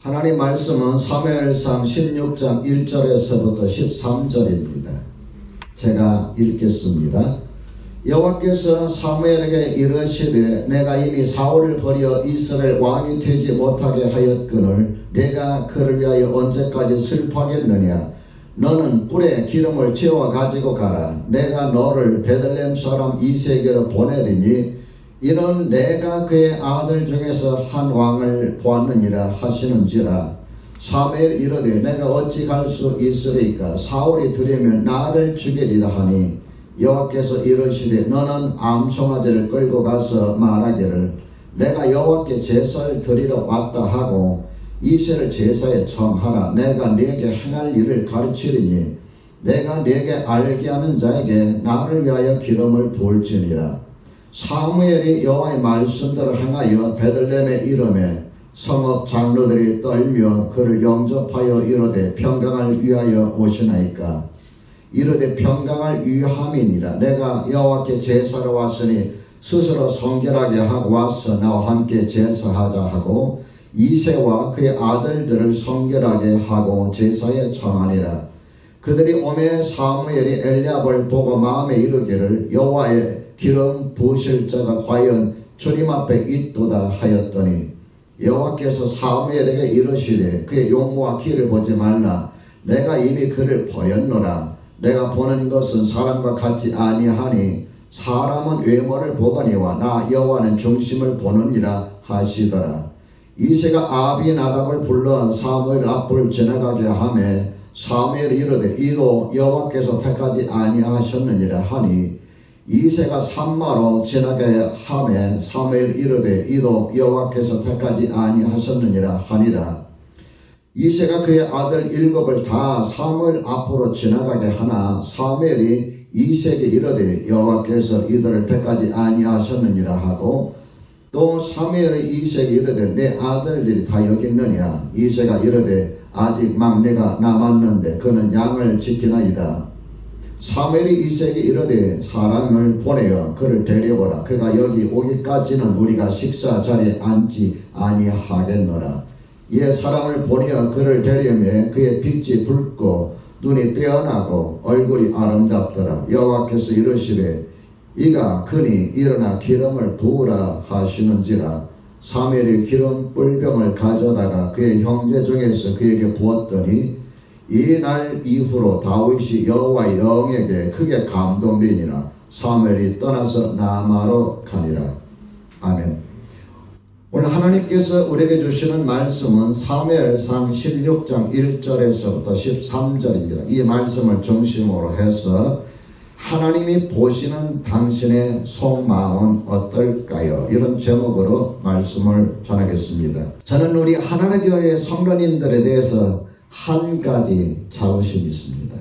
하나님 말씀은 사무엘상 16장 1절에서부터 13절입니다. 제가 읽겠습니다. 여호와께서 사무엘에게 이르시되 내가 이미 사울을 버려 이스라엘 왕이 되지 못하게 하였거늘 내가 그를 위하여 언제까지 슬퍼하겠느냐. 너는 뿔에 기름을 채워 가지고 가라. 내가 너를 베들레헴 사람 이새에게로 보내리니 이는 내가 그의 아들 중에서 한 왕을 보았느니라 하시는지라. 사무엘이 이르되 내가 어찌 갈 수 있으리까. 사울이 들으면 나를 죽이리라 하니 여호와께서 이르시되 너는 암송아지를 끌고 가서 말하기를 내가 여호와께 제사를 드리러 왔다 하고 이새를 제사에 청하라. 내가 네게 행할 일을 가르치리니 내가 네게 알게 하는 자에게 나를 위하여 기름을 부을지니라. 사무엘이 여호와의 말씀대로 행하여 베들레헴에 이르매 성읍 장로들이 떨며 그를 영접하여 이르되 평강을 위하여 오시나이까. 이르되 평강을 위함이니라. 내가 여호와께 제사로 왔으니 스스로 성결하게 하고 와서 나와 함께 제사하자 하고 이새와 그의 아들들을 성결하게 하고 제사에 청하니라. 그들이 오매 사무엘이 엘리압을 보고 마음에 이르기를 여호와의 기름 부으실 자가 과연 주님 앞에 있도다 하였더니 여호와께서 사무엘에게 이르시되 그의 용모와 키를 보지 말라. 내가 이미 그를 보였노라. 내가 보는 것은 사람과 같지 아니하니 사람은 외모를 보거니와 나 여호와는 중심을 보느니라 하시더라. 이새가 아비나답을 불러 사무엘 앞을 지나가게 하매 사무엘이 이르되 이도 여호와께서 택하지 아니하셨느니라 하니 이새가 산마로 지나게 하매 사무엘이 이르되 이도 여호와께서 택하지 아니하셨느니라 하니라. 이새가 그의 아들 7을 다 사무엘 앞으로 지나가게 하나 사무엘이 이새에게 이르되 여호와께서 이들을 택하지 아니하셨느니라 하고 또 사무엘이 이새에게 이르되 내 아들들이 다 여기 있느냐. 이새가 이르되 아직 막내가 남았는데 그는 양을 지키나이다. 사무엘이 이새에게 이르되 사람을 보내어 그를 데려오라. 그가 여기 오기까지는 우리가 식사 자리에 앉지 아니하겠노라. 이에 사람을 보내어 그를 데려오매 그의 빛이 붉고 눈이 빼어나고 얼굴이 아름답더라. 여호와께서 이르시되 이가 그니 일어나 기름을 부으라 하시는지라. 사무엘이 기름 뿔병을 가져다가 그의 형제 중에서 그에게 부었더니 이 날 이후로 다윗이 여호와의 영에게 크게 감동되니라. 사무엘이 떠나서 라마로 가니라. 아멘. 오늘 하나님께서 우리에게 주시는 말씀은 사무엘상 16장 1절에서부터 13절입니다. 이 말씀을 중심으로 해서 하나님이 보시는 당신의 속마음은 어떨까요? 이런 제목으로 말씀을 전하겠습니다. 저는 우리 하나님의 교회 성도님들에 대해서 한 가지 자부심이 있습니다.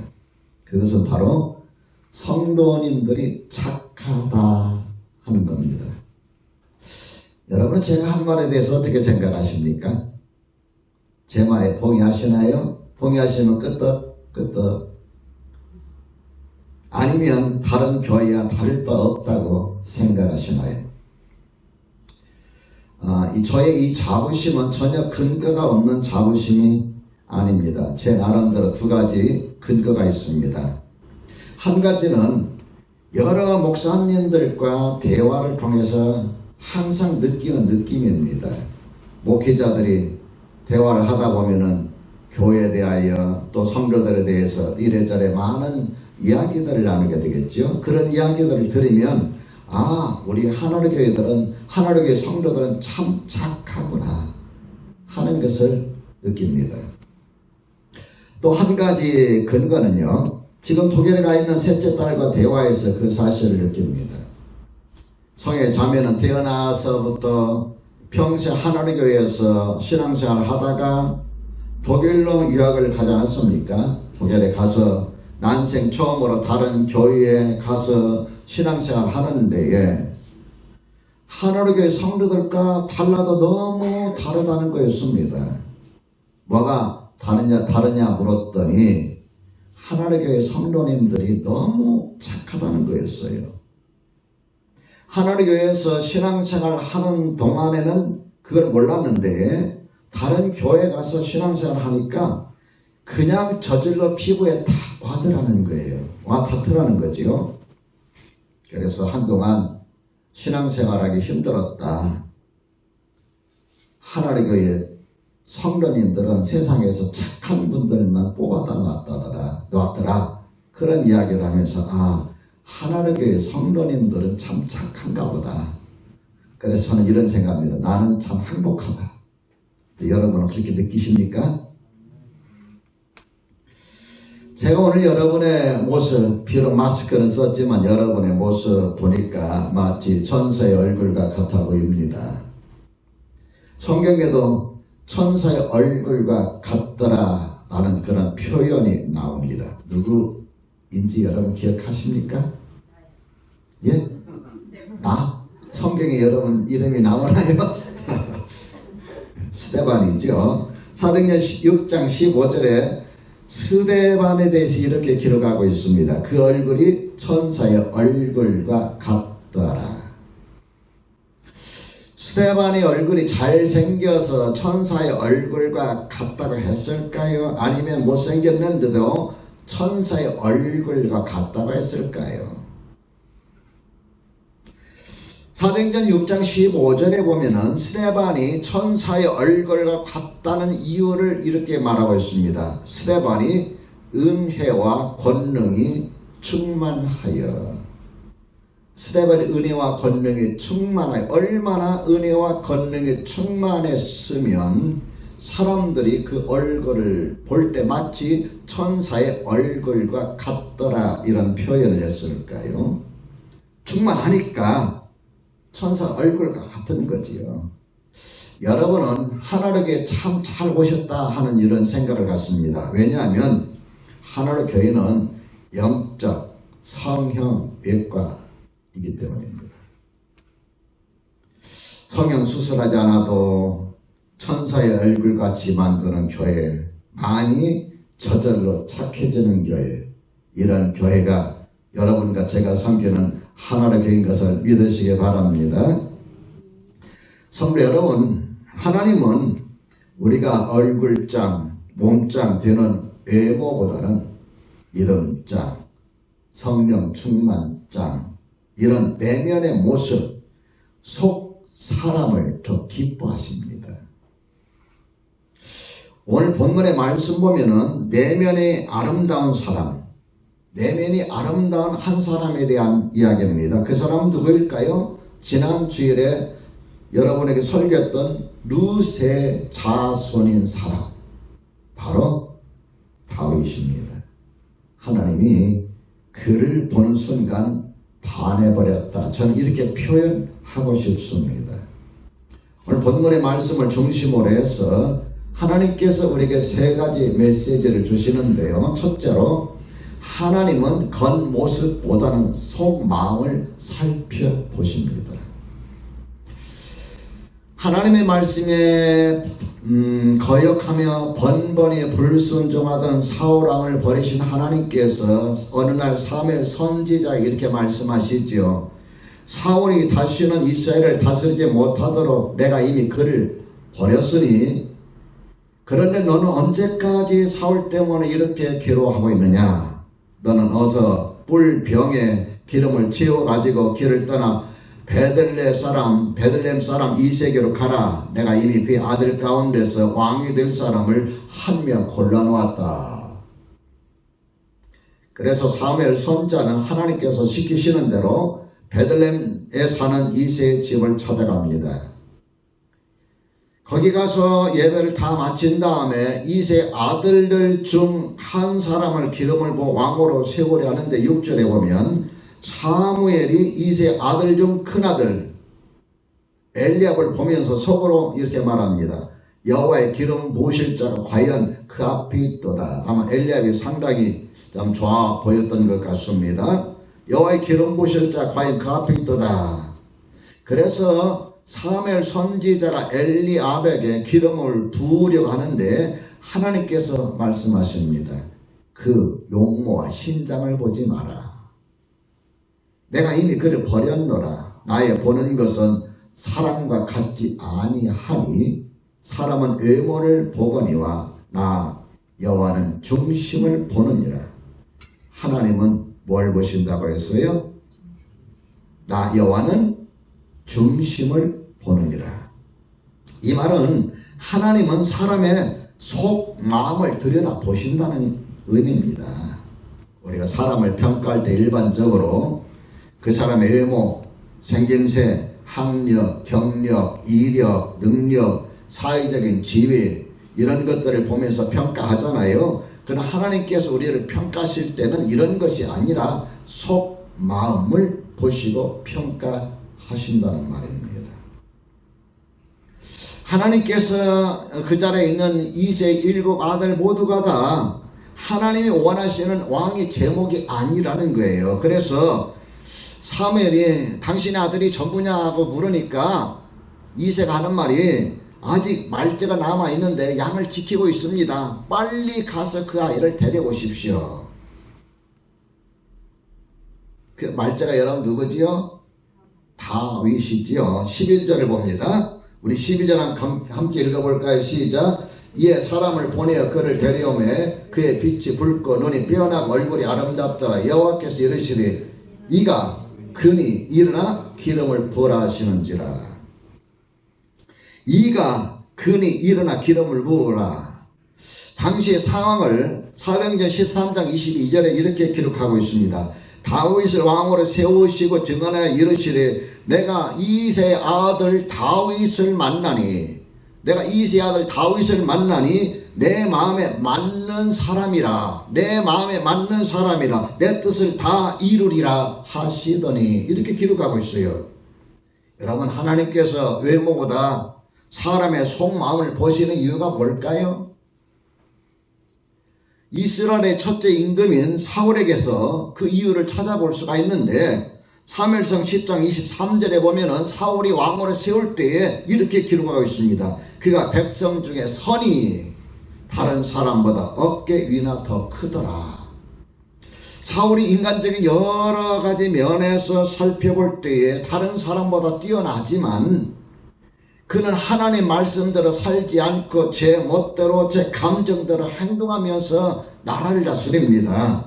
그것은 바로 성도님들이 착하다 하는 겁니다. 여러분 제가 한 말에 대해서 어떻게 생각하십니까? 제 말에 동의하시나요? 동의하시면 끄떡 아니면 다른 교회와 다를 바 없다고 생각하시나요? 저의 이 자부심은 전혀 근거가 없는 자부심이 아닙니다. 제 나름대로 두 가지 근거가 있습니다. 한 가지는 여러 목사님들과 대화를 통해서 항상 느끼는 느낌입니다. 목회자들이 대화를 하다 보면은 교회에 대하여 또 성도들에 대해서 이래저래 많은 이야기들을 나누게 되겠죠. 그런 이야기들을 들으면 우리 하나님교회 성도들은 참 착하구나 하는 것을 느낍니다. 또 한 가지 근거는요. 지금 독일에 가 있는 셋째 딸과 대화에서 그 사실을 느낍니다. 성의 자매는 태어나서부터 평생 하나님교회에서 신앙생활을 하다가 독일로 유학을 가지 않았습니까? 독일에 가서 난생 처음으로 다른 교회에 가서 신앙생활을 하는데 하나님교회 성도들과 달라도 너무 다르다는 거였습니다. 뭐가 다르냐 물었더니 하나님교회 성도님들이 너무 착하다는 거였어요. 하나님교회에서 신앙생활을 하는 동안에는 그걸 몰랐는데 다른 교회 가서 신앙생활 하니까 그냥 저절로 피부에 다 와닿으라는 거예요. 와닿더라는 거죠. 그래서 한동안 신앙생활하기 힘들었다. 하나님의 교회 성도님들은 세상에서 착한 분들만 뽑아다 놨더라. 그런 이야기를 하면서 하나님의 교회 성도님들은 참 착한가 보다. 그래서 저는 이런 생각합니다. 나는 참 행복하다. 여러분은 그렇게 느끼십니까? 제가 오늘 여러분의 모습, 비록 마스크는 썼지만 여러분의 모습 보니까 마치 천사의 얼굴과 같아 보입니다. 성경에도 천사의 얼굴과 같더라 라는 그런 표현이 나옵니다. 누구인지 여러분 기억하십니까? 예? 성경에 여러분 이름이 나오나요? 스데반이죠. 사도행전 6장 15절에 스데반에 대해서 이렇게 기록하고 있습니다. 그 얼굴이 천사의 얼굴과 같더라. 스데반의 얼굴이 잘생겨서 천사의 얼굴과 같다고 했을까요? 아니면 못생겼는데도 천사의 얼굴과 같다고 했을까요? 사도행전 6장 15절에 보면은 스데반이 천사의 얼굴과 같다는 이유를 이렇게 말하고 있습니다. 스데반이 은혜와 권능이 충만하여. 스데반이 은혜와 권능이 충만하여. 얼마나 은혜와 권능이 충만했으면 사람들이 그 얼굴을 볼 때 마치 천사의 얼굴과 같더라 이런 표현을 했을까요? 충만하니까 천사 얼굴과 같은 거지요. 여러분은 하나님께 참 잘 오셨다 하는 이런 생각을 갖습니다. 왜냐하면 하나님 교회는 영적 성형외과이기 때문입니다. 성형 수술하지 않아도 천사의 얼굴같이 만드는 교회, 많이 저절로 착해지는 교회, 이런 교회가 여러분과 제가 섬기는 하나님의 교회인 것을 믿으시기 바랍니다. 성도 여러분, 하나님은 우리가 얼굴장, 몸장 되는 외모보다는 믿음장, 성령 충만장, 이런 내면의 모습, 속 사람을 더 기뻐하십니다. 오늘 본문의 말씀 보면은 내면의 아름다운 사람, 내면이 아름다운 한 사람에 대한 이야기입니다. 그 사람은 누구일까요? 지난 주일에 여러분에게 설교했던 룻의 자손인 사람, 바로 다윗입니다. 하나님이 그를 보는 순간 반해버렸다. 저는 이렇게 표현하고 싶습니다. 오늘 본문의 말씀을 중심으로 해서 하나님께서 우리에게 세 가지 메시지를 주시는데요. 첫째로, 하나님은 겉모습보다는 속마음을 살펴보십니다. 하나님의 말씀에 거역하며 번번이 불순종하던 사울왕을 버리신 하나님께서 어느 날 사무엘 선지자에게 이렇게 말씀하시죠. 사울이 다시는 이스라엘을 다스리지 못하도록 내가 이미 그를 버렸으니, 그런데 너는 언제까지 사울 때문에 이렇게 괴로워하고 있느냐? 너는 어서 뿔병에 기름을 채워가지고 길을 떠나 베들레헴 사람 이세게로 가라. 내가 이미 그의 아들 가운데서 왕이 될 사람을 한 명 골라놓았다. 그래서 사무엘 선지자는 하나님께서 시키시는 대로 베들레헴에 사는 이세의 집을 찾아갑니다. 거기 가서 예배를 다 마친 다음에 이세 아들들 중 한 사람을 기름을 부어 왕으로 세우려 하는데 6절에 보면 사무엘이 이세 아들 중 큰아들 엘리압을 보면서 속으로 이렇게 말합니다. 여호와의 기름 부으실 자가 과연 그 앞에 있도다. 아마 엘리압이 상당히 좀 좋아 보였던 것 같습니다. 여호와의 기름 부으실 자가 과연 그 앞에 있도다. 그래서 사무엘 선지자가 엘리압에게 기름을 부으려고 하는데 하나님께서 말씀하십니다. 그 용모와 신장을 보지 마라. 내가 이미 그를 버렸노라. 나의 보는 것은 사람과 같지 아니하니 사람은 외모를 보거니와 나 여호와는 중심을 보느니라. 하나님은 뭘 보신다고 했어요? 나 여호와는 중심을 보느니라. 이 말은 하나님은 사람의 속 마음을 들여다 보신다는 의미입니다. 우리가 사람을 평가할 때 일반적으로 그 사람의 외모, 생김새, 학력, 경력, 이력, 능력, 사회적인 지위 이런 것들을 보면서 평가하잖아요. 그러나 하나님께서 우리를 평가하실 때는 이런 것이 아니라 속 마음을 보시고 평가하신다는 말입니다. 하나님께서 그 자리에 있는 이세 일곱 아들 모두가 다 하나님이 원하시는 왕의 제목이 아니라는 거예요. 그래서 사무엘이 당신의 아들이 전부냐고 물으니까 이세가 하는 말이 아직 말째가 남아있는데 양을 지키고 있습니다. 빨리 가서 그 아이를 데려오십시오. 그 말째가 여러분 누구지요? 다윗이지요. 11절을 봅니다. 우리 12절 함께 읽어볼까요? 시작. 이에 사람을 보내어 그를 데려오매 그의 빛이 붉고 눈이 빼어나고 얼굴이 아름답더라. 여호와께서 이르시되 이가 그니 일어나 기름을 부으라 하시는지라. 이가 그니 일어나 기름을 부으라. 당시의 상황을 사도행전 13장 22절에 이렇게 기록하고 있습니다. 다윗을 왕으로 세우시고 증언하여 이르시되 내가 이새의 아들 다윗을 만나니 내 마음에 맞는 사람이라 내 뜻을 다 이루리라 하시더니 이렇게 기록하고 있어요. 여러분, 하나님께서 외모보다 사람의 속마음을 보시는 이유가 뭘까요? 이스라엘의 첫째 임금인 사울에게서 그 이유를 찾아볼 수가 있는데 사무엘상 10장 23절에 보면은 사울이 왕으로 세울 때에 이렇게 기록하고 있습니다. 그가 백성 중에 선이 다른 사람보다 어깨 위나 더 크더라. 사울이 인간적인 여러 가지 면에서 살펴볼 때에 다른 사람보다 뛰어나지만 그는 하나님 말씀대로 살지 않고 제 멋대로 제 감정대로 행동하면서 나라를 다스립니다.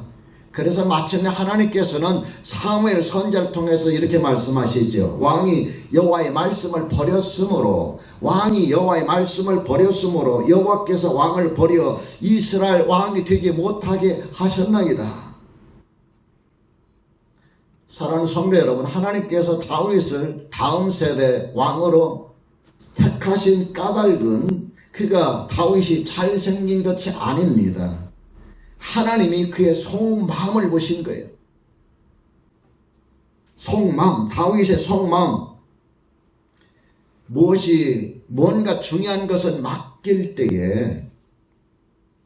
그래서 마침내 하나님께서는 사무엘 선지자를 통해서 이렇게 말씀하시죠. 왕이 여호와의 말씀을 버렸으므로 여호와께서 왕을 버려 이스라엘 왕이 되지 못하게 하셨나이다. 사랑하는 성도 여러분, 하나님께서 다윗을 다음 세대 왕으로 택하신 까닭은 그가 다윗이 잘생긴 것이 아닙니다. 하나님이 그의 속마음을 보신 거예요. 속마음, 다윗의 속마음. 뭔가 중요한 것을 맡길 때에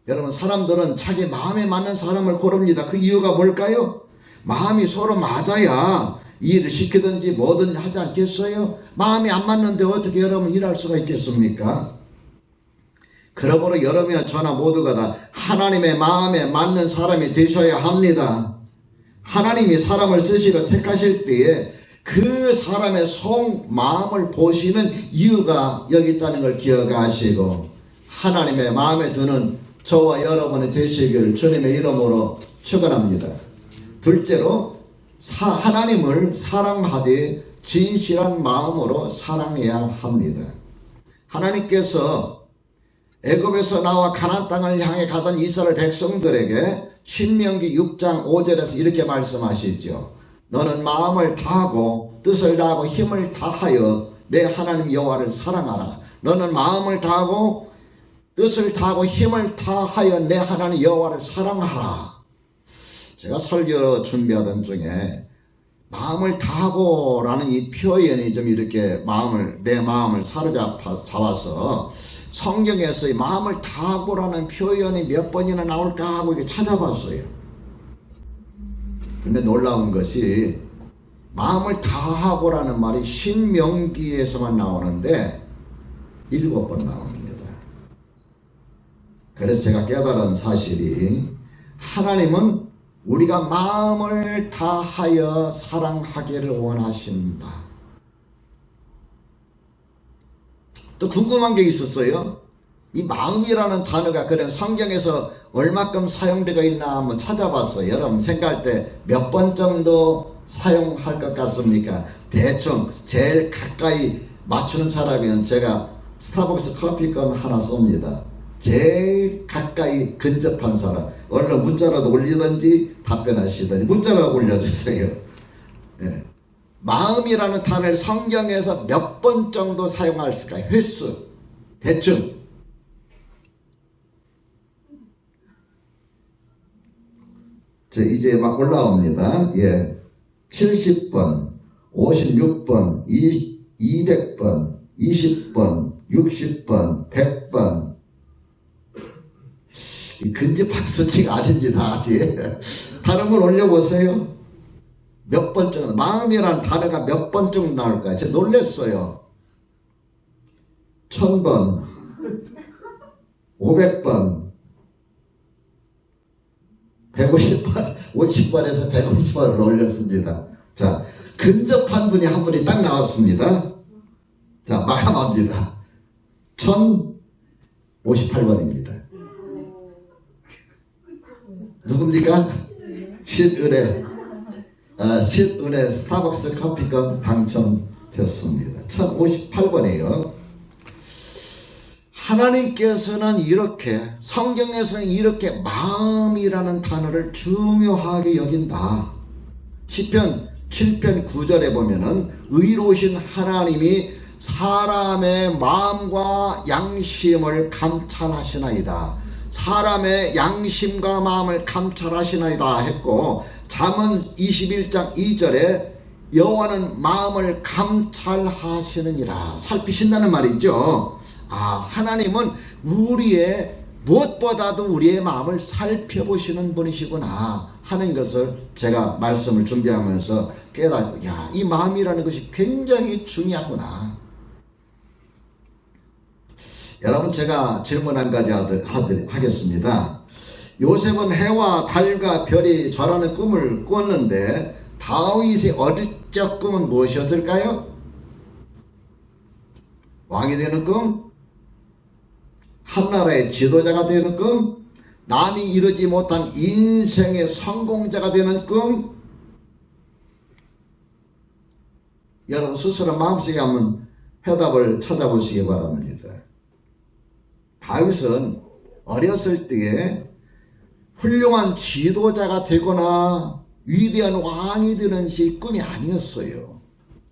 여러분, 사람들은 자기 마음에 맞는 사람을 고릅니다. 그 이유가 뭘까요? 마음이 서로 맞아야 일을 시키든지 뭐든지 하지 않겠어요? 마음이 안 맞는데 어떻게 여러분 일할 수가 있겠습니까? 그러므로 여러분이나 저나 모두가 다 하나님의 마음에 맞는 사람이 되셔야 합니다. 하나님이 사람을 쓰시고 택하실 때에 그 사람의 속마음을 보시는 이유가 여기 있다는 걸 기억하시고 하나님의 마음에 드는 저와 여러분이 되시기를 주님의 이름으로 축원합니다. 둘째로 하나님을 사랑하되 진실한 마음으로 사랑해야 합니다. 하나님께서 애굽에서 나와 가나안 땅을 향해 가던 이스라엘 백성들에게 신명기 6장 5절에서 이렇게 말씀하시죠. 너는 마음을 다하고 뜻을 다하고 힘을 다하여 내 하나님 여호와를 사랑하라. 너는 마음을 다하고 뜻을 다하고 힘을 다하여 내 하나님 여호와를 사랑하라. 제가 설교 준비하던 중에 마음을 다하고 라는 이 표현이 좀 이렇게 내 마음을 사로잡아서 성경에서 이 마음을 다하고 라는 표현이 몇 번이나 나올까 하고 이렇게 찾아봤어요. 근데 놀라운 것이 마음을 다하고 라는 말이 신명기에서만 나오는데 7번 나옵니다. 그래서 제가 깨달은 사실이 하나님은 우리가 마음을 다하여 사랑하기를 원하신다. 또 궁금한 게 있었어요. 이 마음이라는 단어가 그냥 성경에서 얼마큼 사용되어 있나 한번 찾아봤어요. 여러분 생각할 때 몇 번 정도 사용할 것 같습니까? 대충 제일 가까이 맞추는 사람이면 제가 스타벅스 커피권 하나 쏩니다. 제일 가까이 근접한 사람, 얼른 문자라도 올리든지 답변하시든지 문자라도 올려주세요. 예. 마음이라는 단어를 성경에서 몇 번 정도 사용할 수가 있을까요? 횟수 대충 이제 막 올라옵니다. 예. 70번, 56번, 200번, 20번, 60번, 100번. 근접한 수치가 아닙니다. 아직. 다른 걸 올려보세요. 몇 번쯤, 마음이라는 단어가 몇 번쯤 나올까요? 제가 놀랐어요. 1000번, 500번, 150번, 50번에서 150번을 올렸습니다. 자, 근접한 분이 한 분이 딱 나왔습니다. 자, 마감합니다. 1058번입니다. 누굽니까? 신은혜 스타벅스 커피권 당첨됐습니다. 1058번이에요. 하나님께서는 이렇게, 성경에서는 이렇게 마음이라는 단어를 중요하게 여긴다. 시편 7편 9절에 보면은 의로우신 하나님이 사람의 마음과 양심을 감찰하시나이다. 사람의 양심과 마음을 감찰하시나이다 했고, 잠언 21장 2절에 여호와는 마음을 감찰하시느니라 살피신다는 말이죠. 하나님은 무엇보다도 우리의 마음을 살펴보시는 분이시구나 하는 것을 제가 말씀을 준비하면서 깨닫고, 이 마음이라는 것이 굉장히 중요하구나. 여러분, 제가 질문 한 가지 하겠습니다. 요셉은 해와 달과 별이 절하는 꿈을 꿨는데 다윗의 어릴 적 꿈은 무엇이었을까요? 왕이 되는 꿈? 한나라의 지도자가 되는 꿈? 남이 이루지 못한 인생의 성공자가 되는 꿈? 여러분 스스로 마음속에 한번 해답을 찾아보시기 바랍니다. 다윗은 어렸을 때에 훌륭한 지도자가 되거나 위대한 왕이 되는 것이 꿈이 아니었어요.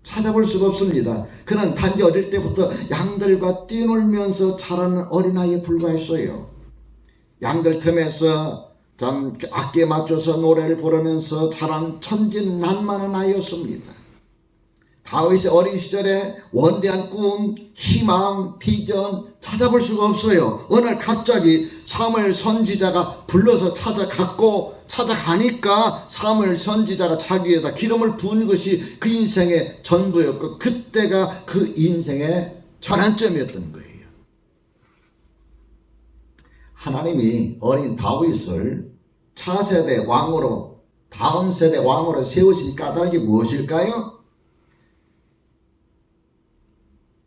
찾아볼 수가 없습니다. 그는 단지 어릴 때부터 양들과 뛰놀면서 자라는 어린아이에 불과했어요. 양들 틈에서 참 악기에 맞춰서 노래를 부르면서 자란 천진난만한 아이였습니다. 다윗의 어린 시절에 원대한 꿈, 희망, 비전 찾아볼 수가 없어요. 어느 날 갑자기 사무엘 선지자가 불러서 찾아가니까 사무엘 선지자가 자기에다 기름을 부은 것이 그 인생의 전부였고, 그때가 그 인생의 전환점이었던 거예요. 하나님이 어린 다윗을 차세대 왕으로, 다음 세대 왕으로 세우신 까닭이 무엇일까요?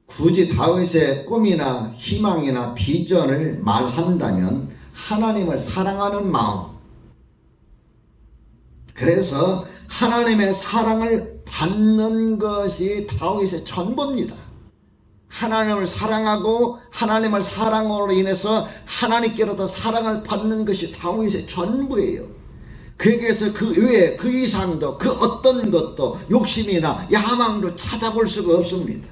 굳이 다윗의 꿈이나 희망이나 비전을 말한다면 하나님을 사랑하는 마음, 그래서 하나님의 사랑을 받는 것이 다윗의 전부입니다. 하나님을 사랑하고 하나님을 사랑으로 인해서 하나님께로부터 사랑을 받는 것이 다윗의 전부예요. 그에게서 그 외에 그 이상도 그 어떤 것도 욕심이나 야망도 찾아볼 수가 없습니다.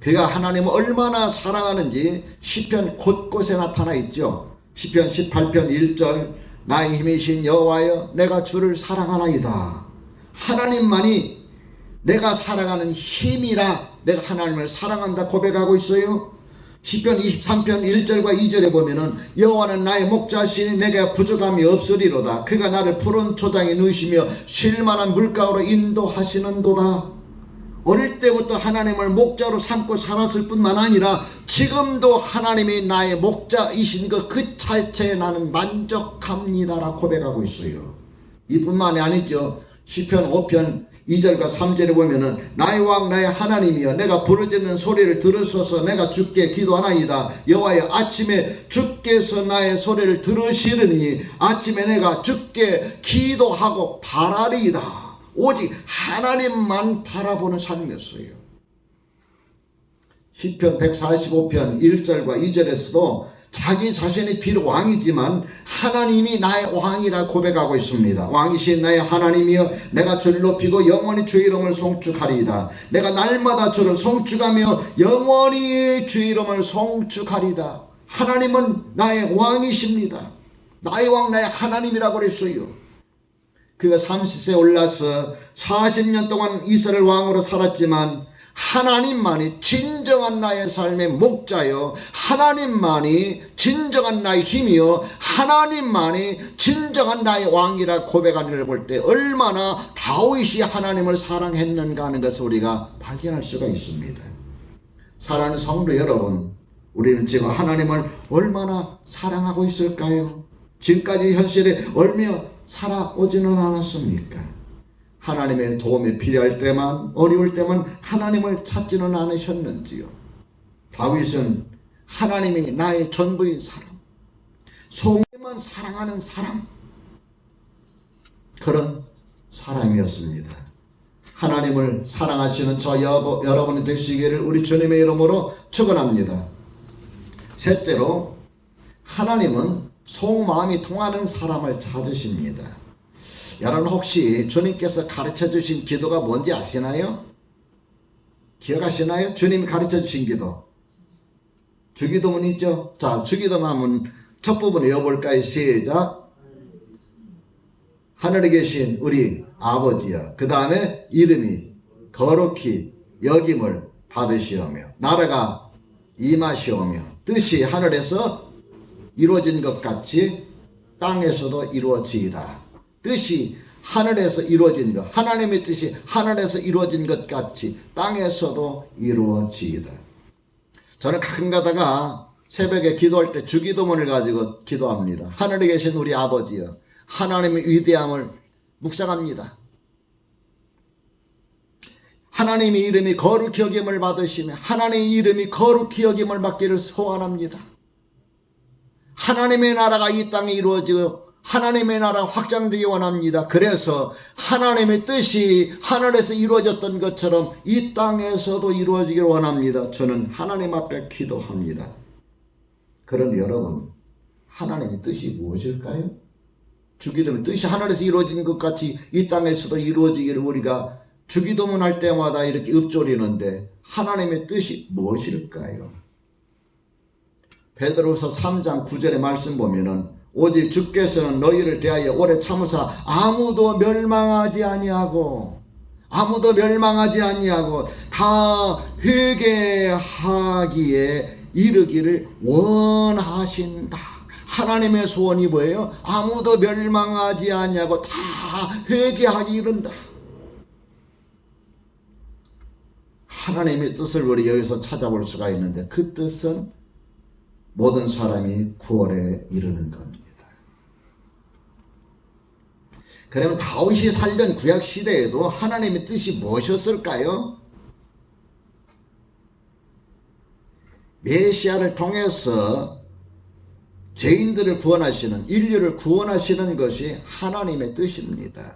그가 하나님을 얼마나 사랑하는지 시편 곳곳에 나타나 있죠. 시편 18편 1절 나의 힘이신 여호와여 내가 주를 사랑하나이다. 하나님만이 내가 사랑하는 힘이라 내가 하나님을 사랑한다 고백하고 있어요. 시편 23편 1절과 2절에 보면은 여호와는 나의 목자시니 내게 부족함이 없으리로다. 그가 나를 푸른 초장에 누이시며 쉴만한 물가로 인도하시는도다. 어릴 때부터 하나님을 목자로 삼고 살았을 뿐만 아니라 지금도 하나님이 나의 목자이신 것 그 자체에 나는 만족합니다라고 고백하고 있어요. 이뿐만이 아니죠. 시편 5편 2절과 3절에 보면은 나의 왕 나의 하나님이여 내가 부르짖는 소리를 들으소서 내가 주께 기도하나이다. 여호와여 아침에 주께서 나의 소리를 들으시르니 아침에 내가 주께 기도하고 바라리이다. 오직 하나님만 바라보는 삶이었어요. 시편 145편 1절과 2절에서도 자기 자신이 비록 왕이지만 하나님이 나의 왕이라 고백하고 있습니다. 왕이신 나의 하나님이여 내가 주를 높이고 영원히 주의 이름을 송축하리이다. 내가 날마다 주를 송축하며 영원히 주의 이름을 송축하리이다. 하나님은 나의 왕이십니다. 나의 왕 나의 하나님이라고 그랬어요. 그가 30세에 올라서 40년 동안 이스라엘 왕으로 살았지만 하나님만이 진정한 나의 삶의 목자여 하나님만이 진정한 나의 힘이여 하나님만이 진정한 나의 왕이라 고백하는 것을 볼 때 얼마나 다윗이 하나님을 사랑했는가 하는 것을 우리가 발견할 수가 있습니다. 사랑하는 성도 여러분, 우리는 지금 하나님을 얼마나 사랑하고 있을까요? 지금까지 현실에 얼며 살아오지는 않았습니까? 하나님의 도움이 필요할 때만 어려울 때만 하나님을 찾지는 않으셨는지요? 다윗은 하나님이 나의 전부인 사람, 소만 사랑하는 사람, 그런 사람이었습니다. 하나님을 사랑하시는 저 여러분이 되시기를 우리 주님의 이름으로 축원합니다. 셋째로 하나님은 속마음이 통하는 사람을 찾으십니다. 여러분 혹시 주님께서 가르쳐 주신 기도가 뭔지 아시나요? 기억하시나요? 주님이 가르쳐 주신 기도. 주기도문 있죠? 자, 주기도문 첫 부분 외워볼까요? 시작. 하늘에 계신 우리 아버지여. 그 다음에 이름이 거룩히 여김을 받으시오며 나라가 임하시오며 뜻이 하늘에서 이루어진 것 같이 땅에서도 이루어지이다. 뜻이 하늘에서 이루어진 것, 하나님의 뜻이 하늘에서 이루어진 것 같이 땅에서도 이루어지이다. 저는 가끔 가다가 새벽에 기도할 때 주기도문을 가지고 기도합니다. 하늘에 계신 우리 아버지여, 하나님의 위대함을 묵상합니다. 하나님의 이름이 거룩히 여김을 받으시며 하나님의 이름이 거룩히 여김을 받기를 소원합니다. 하나님의 나라가 이 땅에 이루어지고 하나님의 나라 확장되기 원합니다. 그래서 하나님의 뜻이 하늘에서 이루어졌던 것처럼 이 땅에서도 이루어지기를 원합니다. 저는 하나님 앞에 기도합니다. 그런데 여러분, 하나님의 뜻이 무엇일까요? 주기도문 뜻이 하늘에서 이루어진 것 같이 이 땅에서도 이루어지기를 우리가 주기도문 할 때마다 이렇게 읊조리는데 하나님의 뜻이 무엇일까요? 베드로후서 3장 9절의 말씀 보면은 오직 주께서는 너희를 대하여 오래 참으사 아무도 멸망하지 아니하고 다 회개하기에 이르기를 원하신다. 하나님의 소원이 뭐예요? 아무도 멸망하지 아니하고 다 회개하기 이른다. 하나님의 뜻을 우리 여기서 찾아볼 수가 있는데 그 뜻은 모든 사람이 구원에 이르는 겁니다. 그러면 다윗이 살던 구약 시대에도 하나님의 뜻이 무엇이었을까요? 메시아를 통해서 죄인들을 구원하시는, 인류를 구원하시는 것이 하나님의 뜻입니다.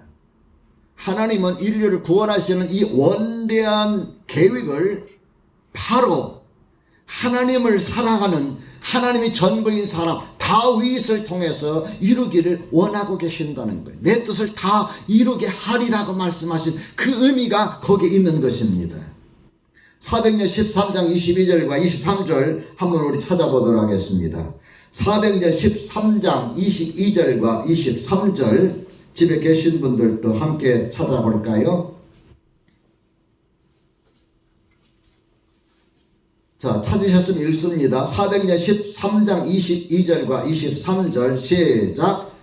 하나님은 인류를 구원하시는 이 원대한 계획을 바로 하나님을 사랑하는 하나님의 전부인 사람 다윗을 통해서 이루기를 원하고 계신다는 거예요. 내 뜻을 다 이루게 하리라고 말씀하신 그 의미가 거기에 있는 것입니다. 사도행전 13장 22절과 23절 한번 우리 찾아보도록 하겠습니다. 사도행전 13장 22절과 23절 집에 계신 분들도 함께 찾아볼까요? 자, 찾으셨으면 읽습니다. 사도행전 13장 22절과 23절 시작.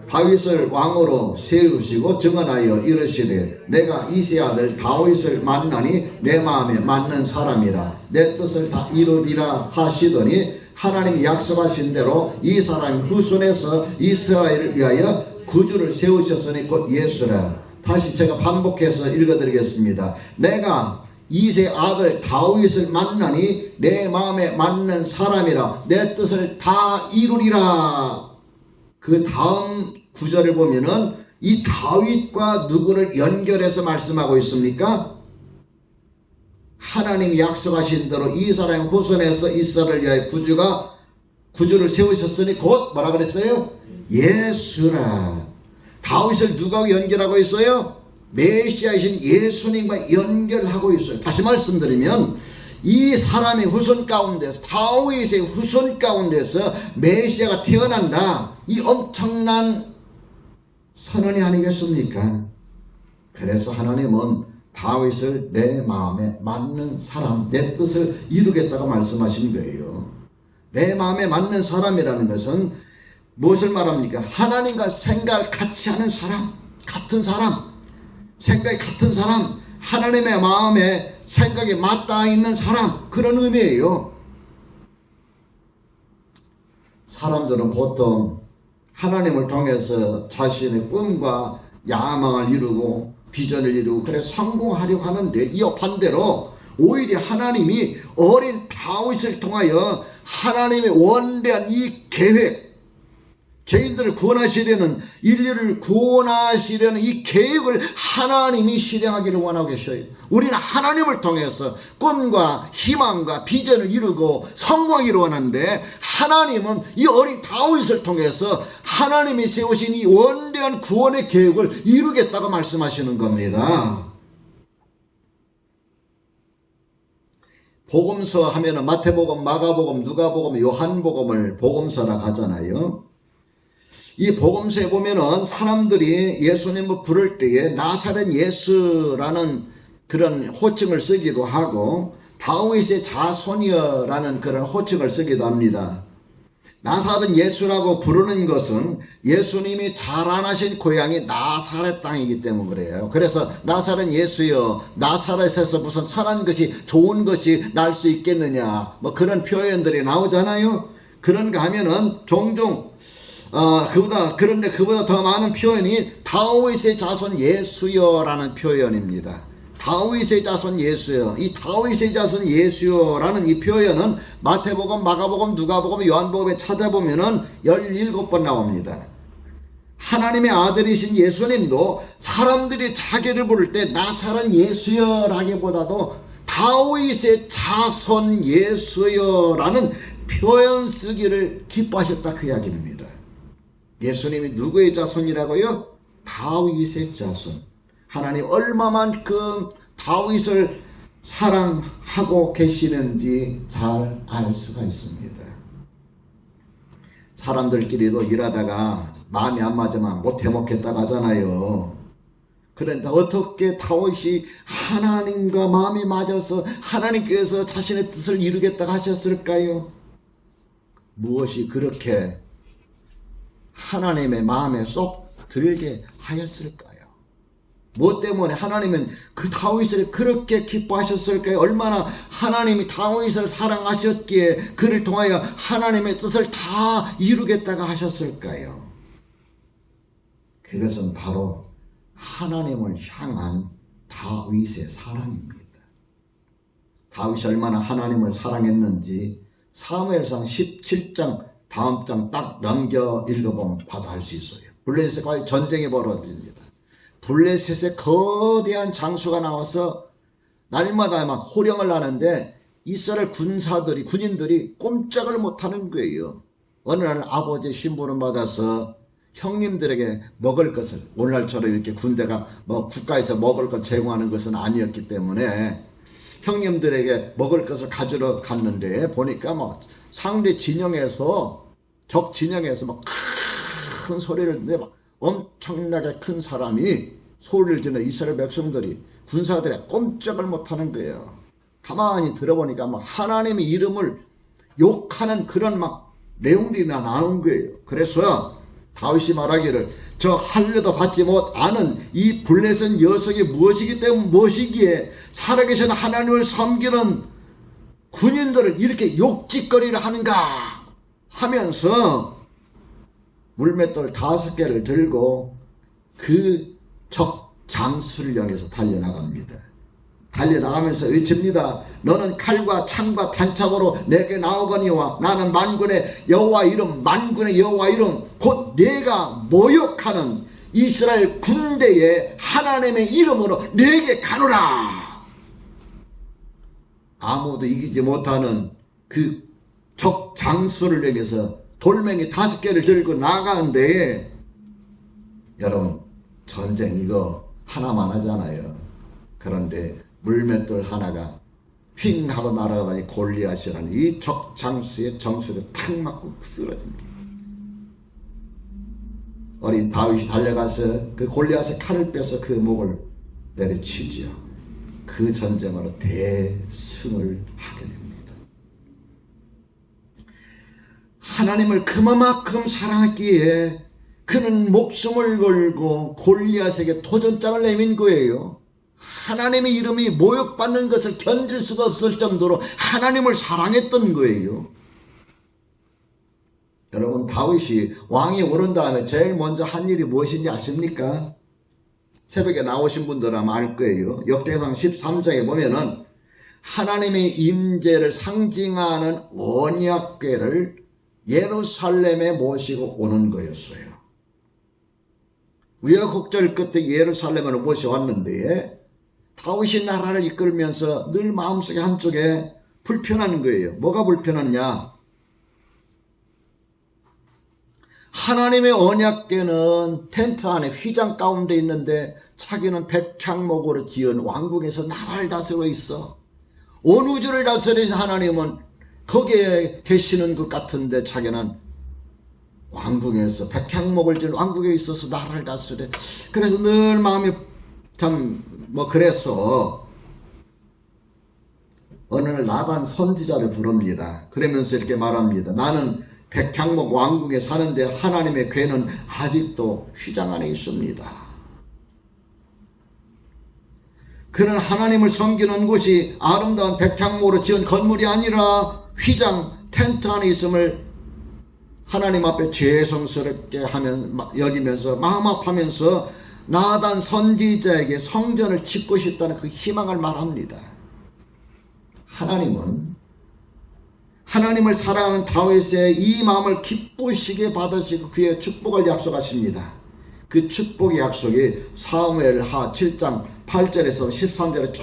다윗을 왕으로 세우시고 증언하여 이르시되 내가 이새 아들 다윗을 만나니 내 마음에 맞는 사람이라 내 뜻을 다 이루리라 하시더니 하나님이 약속하신 대로 이 사람이 후손에서 이스라엘을 위하여 구주를 세우셨으니 곧 예수라. 다시 제가 반복해서 읽어드리겠습니다. 내가 이세 아들 다윗을 만나니 내 마음에 맞는 사람이라 내 뜻을 다 이루리라. 그 다음 구절을 보면은 이 다윗과 누구를 연결해서 말씀하고 있습니까? 하나님이 약속하신 대로 이 사람의 후손에서 이스라엘을 위하여 구주를 세우셨으니 곧 뭐라 그랬어요? 예수라. 다윗을 누가 연결하고 있어요? 메시아이신 예수님과 연결하고 있어요. 다시 말씀드리면 이 사람의 후손 가운데서, 다윗의 후손 가운데서 메시아가 태어난다. 이 엄청난 선언이 아니겠습니까? 그래서 하나님은 다윗을 내 마음에 맞는 사람, 내 뜻을 이루겠다고 말씀하신 거예요. 내 마음에 맞는 사람이라는 것은 무엇을 말합니까? 하나님과 생각을 같이 하는 사람, 같은 사람, 생각이 같은 사람, 하나님의 마음에 생각이 맞닿아 있는 사람, 그런 의미예요. 사람들은 보통 하나님을 통해서 자신의 꿈과 야망을 이루고 비전을 이루고 그래 성공하려고 하는데, 이어 반대로 오히려 하나님이 어린 다윗을 통하여 하나님의 원대한 이 계획, 죄인들을 구원하시려는, 인류를 구원하시려는 이 계획을 하나님이 실행하기를 원하고 계셔요. 우리는 하나님을 통해서 꿈과 희망과 비전을 이루고 성공하기를 원하는데, 하나님은 이 어린 다윗을 통해서 하나님이 세우신 이 원대한 구원의 계획을 이루겠다고 말씀하시는 겁니다. 복음서 하면은 마태복음, 마가복음, 누가복음, 요한복음을 복음서라고 하잖아요. 이 복음서에 보면은 사람들이 예수님을 부를 때에 나사렛 예수라는 그런 호칭을 쓰기도 하고 다윗의 자손이여라는 그런 호칭을 쓰기도 합니다. 나사렛 예수라고 부르는 것은 예수님이 자라나신 고향이 나사렛 땅이기 때문에 그래요. 그래서 나사렛 예수여, 나사렛에서 무슨 선한 것이, 좋은 것이 날 수 있겠느냐, 뭐 그런 표현들이 나오잖아요. 그런가 하면은 종종 그런데 그보다 더 많은 표현이 다윗의 자손 예수여라는 표현입니다. 다윗의 자손 예수여. 이 다윗의 자손 예수여라는 이 표현은 마태복음, 마가복음, 누가복음, 요한복음에 찾아보면은 17번 나옵니다. 하나님의 아들이신 예수님도 사람들이 자기를 부를 때 나사렛 예수여라기보다도 다윗의 자손 예수여라는 표현 쓰기를 기뻐하셨다, 그 이야기입니다. 예수님이 누구의 자손이라고요? 다윗의 자손. 하나님 얼마만큼 다윗을 사랑하고 계시는지 잘 알 수가 있습니다. 사람들끼리도 일하다가 마음이 안 맞으면 못 해먹겠다고 하잖아요. 그런데 어떻게 다윗이 하나님과 마음이 맞아서 하나님께서 자신의 뜻을 이루겠다고 하셨을까요? 무엇이 그렇게 하나님의 마음에 쏙 들게 하였을까요? 무엇 때문에 하나님은 그 다윗을 그렇게 기뻐하셨을까요? 얼마나 하나님이 다윗을 사랑하셨기에 그를 통하여 하나님의 뜻을 다 이루겠다고 하셨을까요? 그것은 바로 하나님을 향한 다윗의 사랑입니다. 다윗이 얼마나 하나님을 사랑했는지 사무엘상 17장 다음 장 딱 넘겨 읽어보면 바로 알 수 있어요. 블레셋과의 전쟁이 벌어집니다. 블레셋의 거대한 장수가 나와서 날마다 막 호령을 하는데 이스라엘 군인들이 꼼짝을 못하는 거예요. 어느 날 아버지의 신분을 받아서 형님들에게 먹을 것을, 오늘날처럼 이렇게 군대가 뭐 국가에서 먹을 것 제공하는 것은 아니었기 때문에 형님들에게 먹을 것을 가지러 갔는데 보니까 뭐 상대 진영에서, 적 진영에서 막 큰 소리를 내는데 막 엄청나게 큰 사람이 소리를 지르는 이스라엘 백성들이, 군사들이 꼼짝을 못하는 거예요. 가만히 들어보니까 막 하나님의 이름을 욕하는 그런 막 내용들이 나오는 거예요. 그래서 다윗이 말하기를 저 할례도 받지 못하는 이 블레셋 녀석이 무엇이기에 살아계신 하나님을 섬기는 군인들을 이렇게 욕짓거리를 하는가 하면서 물맷돌 5개를 들고 그 적 장수를 향해서 달려나갑니다. 달려나가면서 외칩니다. 너는 칼과 창과 단창으로 내게 나오거니와 나는 만군의 여호와 이름, 만군의 여호와 이름, 곧 내가 모욕하는 이스라엘 군대의 하나님의 이름으로 내게 가노라. 아무도 이기지 못하는 그 적 장수를 향해서 돌멩이 5개를 들고 나가는데, 여러분 전쟁 이거 하나만 하잖아요. 그런데 물맷돌 하나가 휙 하고 날아가다니 골리앗이라는 이 적 장수의 정수를 탁 맞고 쓰러집니다. 어린 다윗이 달려가서 그 골리앗의 칼을 빼서 그 목을 내려치죠. 그 전쟁으로 대승을 하게 됩니다. 하나님을 그만큼 사랑했기에 그는 목숨을 걸고 골리앗에게 도전장을 내민 거예요. 하나님의 이름이 모욕받는 것을 견딜 수가 없을 정도로 하나님을 사랑했던 거예요. 여러분, 다윗이 왕이 오른 다음에 제일 먼저 한 일이 무엇인지 아십니까? 새벽에 나오신 분들은 아마 알 거예요. 역대상 13장에 보면은 하나님의 임재를 상징하는 언약궤를 예루살렘에 모시고 오는 거였어요. 우여곡절 끝에 예루살렘으로 모셔왔는데 다윗이 나라를 이끌면서 늘 마음속에 한쪽에 불편한 거예요. 뭐가 불편하냐? 하나님의 언약궤는 텐트 안에 휘장 가운데 있는데 자기는 백향목으로 지은 왕궁에서 나라를 다스리고 있어. 온 우주를 다스리신 하나님은 거기에 계시는 것 같은데 자기는 왕궁에서 백향목을 지은 왕궁에 있어서 나라를 다스려. 그래서 늘 마음이 참 그래서 어느 날 나단 선지자를 부릅니다. 그러면서 이렇게 말합니다. 나는 백향목 왕궁에 사는데 하나님의 궤는 아직도 휘장 안에 있습니다. 그는 하나님을 섬기는 곳이 아름다운 백향목으로 지은 건물이 아니라 휘장 텐트 안에 있음을 하나님 앞에 죄송스럽게 여기면서 마음 아파하면서 나단 선지자에게 성전을 짓고 싶다는 그 희망을 말합니다. 하나님은 하나님을 사랑하는 다윗의 이 마음을 기쁘시게 받으시고 그의 축복을 약속하십니다. 그 축복의 약속이 사무엘하 7장 8절에서 13절에 쭉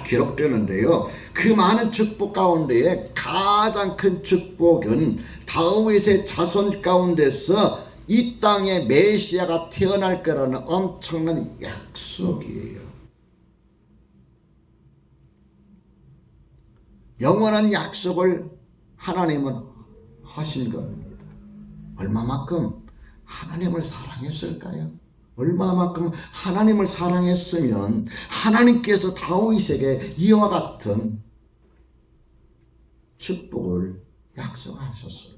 기록되는데요. 그 많은 축복 가운데에 가장 큰 축복은 다윗의 자손 가운데서 이 땅에 메시아가 태어날 거라는 엄청난 약속이에요. 영원한 약속을 하나님은 하신 겁니다. 얼마만큼 하나님을 사랑했을까요? 얼마만큼 하나님을 사랑했으면 하나님께서 다윗에게 이와 같은 축복을 약속하셨을까요?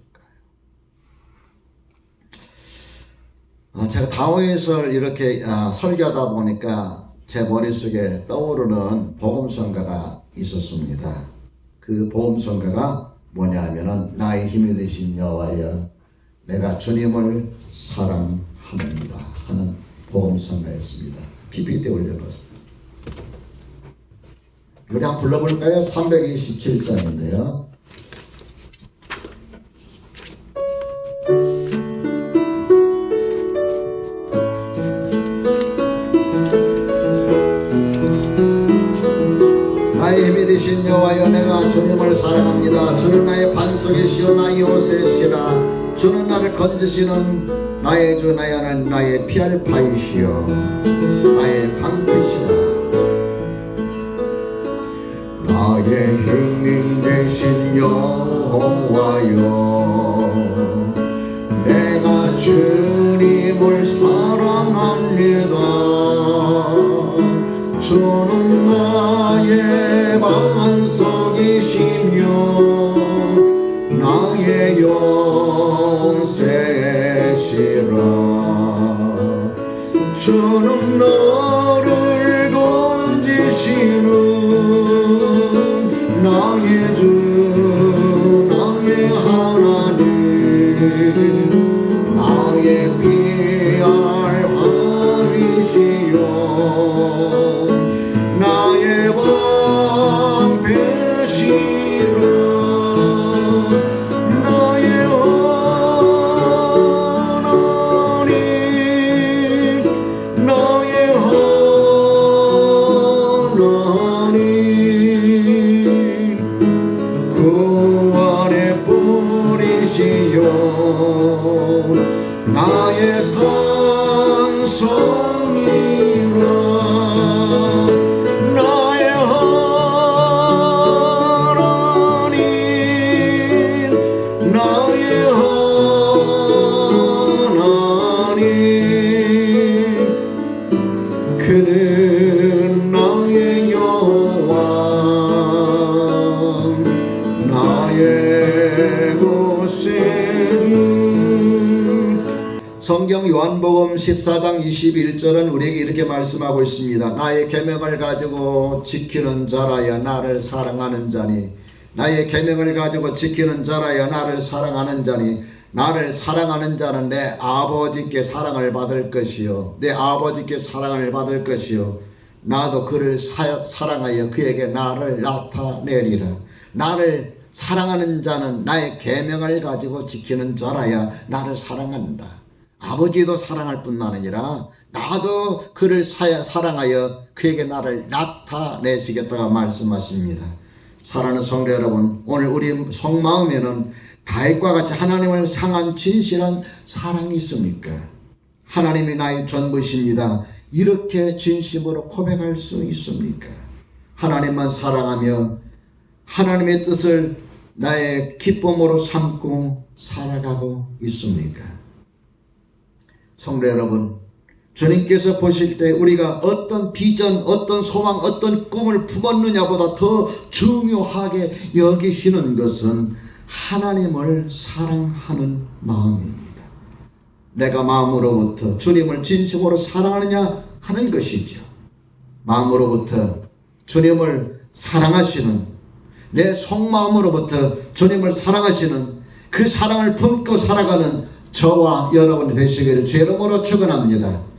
제가 다윗을 이렇게 설교하다 보니까 제 머릿속에 떠오르는 복음성가가 있었습니다. 그 복음성가가 뭐냐면은 나의 힘이 되신 여호와여 내가 주님을 사랑합니다 하는 복음성가였습니다. PPT 올려봤어요. 우리 한번 불러볼까요? 327장인데요. 나의 힘이 되신 여호와여 내가 주님을 사랑합니다. 주는 나의 반석이시오 나의 요새시라. 주는 나를 건지시는 나의 주 나의 하나님 나의 피할 바이시오 나의 방패시라. 나의 힘이 되신 여호와여 내가 주님을 사랑합니다. 주는 나의 반석이시며 나의 영생이시라. 주는 나를 건지시는 나의 주 나의 하나님 나의 구원의 뿌리시요 나의 산성이라 나의 하나님 나의 하나님 그는 나의 여왕 나의 구세주. 성경 요한복음 14장 21절은 우리에게 이렇게 말씀하고 있습니다. 나의 계명을 가지고 지키는 자라야 나를 사랑하는 자니 나의 계명을 가지고 지키는 자라야 나를 사랑하는 자니 나를 사랑하는 자는 내 아버지께 사랑을 받을 것이요 내 아버지께 사랑을 받을 것이요 나도 그를 사랑하여 그에게 나를 나타내리라. 나를 사랑하는 자는 나의 계명을 가지고 지키는 자라야 나를 사랑한다. 아버지도 사랑할 뿐만 아니라 나도 그를 사랑하여 그에게 나를 나타내시겠다고 말씀하십니다. 사랑하는 성도 여러분, 오늘 우리 속마음에는 다윗과 같이 하나님을 향한 진실한 사랑이 있습니까? 하나님이 나의 전부십니다. 이렇게 진심으로 고백할 수 있습니까? 하나님만 사랑하며 하나님의 뜻을 나의 기쁨으로 삼고 살아가고 있습니까? 성도 여러분, 주님께서 보실 때 우리가 어떤 비전, 어떤 소망, 어떤 꿈을 품었느냐보다 더 중요하게 여기시는 것은 하나님을 사랑하는 마음입니다. 내가 마음으로부터 주님을 진심으로 사랑하느냐 하는 것이죠. 마음으로부터 주님을 사랑하시는, 내 속마음으로부터 주님을 사랑하시는 그 사랑을 품고 살아가는 저와 여러분이 되시기를 주의 이름으로 축원합니다.